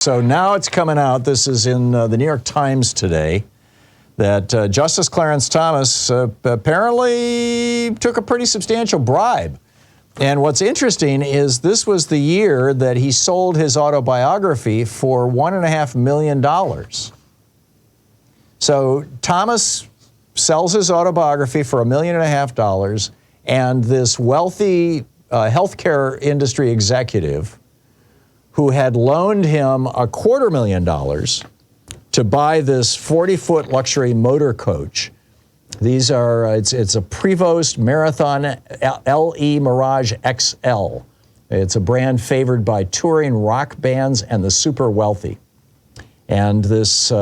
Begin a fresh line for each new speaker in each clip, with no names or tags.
So now it's coming out, this is in the New York Times today, that Justice Clarence Thomas apparently took a pretty substantial bribe. And what's interesting is this was the year that he sold his autobiography for $1.5 million. So Thomas sells his autobiography for $1.5 million, and this wealthy healthcare industry executive who had loaned him $250,000 to buy this 40-foot luxury motor coach. These are, it's a Prevost Marathon LE Mirage XL. It's a brand favored by touring rock bands and the super wealthy. And this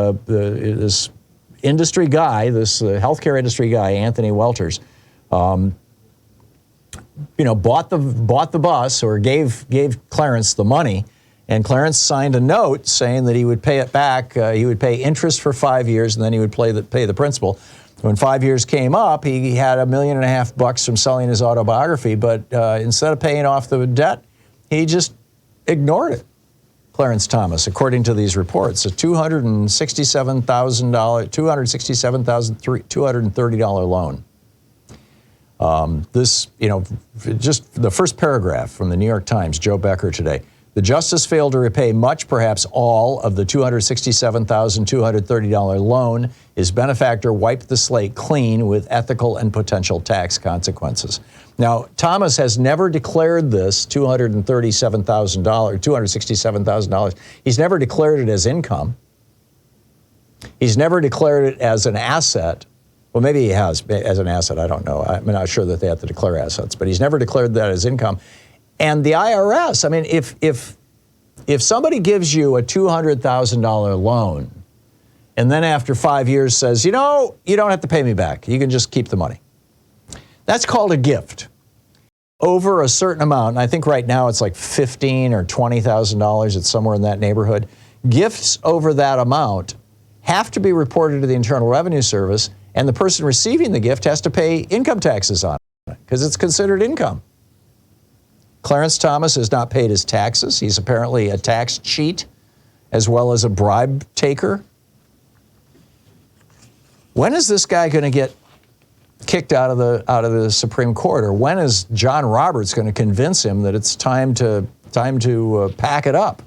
industry guy, this healthcare industry guy, Anthony Welters, bought the bus, or gave Clarence the money. And Clarence signed a note saying that he would pay it back. He would pay interest for 5 years, and then he would pay the principal. When 5 years came up, he had $1.5 million from selling his autobiography, but instead of paying off the debt, he just ignored it. Clarence Thomas, according to these reports, a $267,230 loan. Just the first paragraph from the New York Times, Joe Becker today. The justice failed to repay much, perhaps all, of the $267,230 loan. His benefactor wiped the slate clean with ethical and potential tax consequences. Now, Thomas has never declared this $267,000. He's never declared it as income. He's never declared it as an asset. Well, maybe he has as an asset. I don't know. I'm not sure that they have to declare assets, but he's never declared that as income. And the IRS, I mean, if somebody gives you a $200,000 loan and then after 5 years says, you don't have to pay me back, you can just keep the money, that's called a gift. Over a certain amount, and I think right now it's like $15,000 or $20,000, it's somewhere in that neighborhood, gifts over that amount have to be reported to the Internal Revenue Service, and the person receiving the gift has to pay income taxes on it because it's considered income. Clarence Thomas has not paid his taxes. He's apparently a tax cheat as well as a bribe taker. When is this guy going to get kicked out of the Supreme Court, or when is John Roberts going to convince him that it's time to pack it up?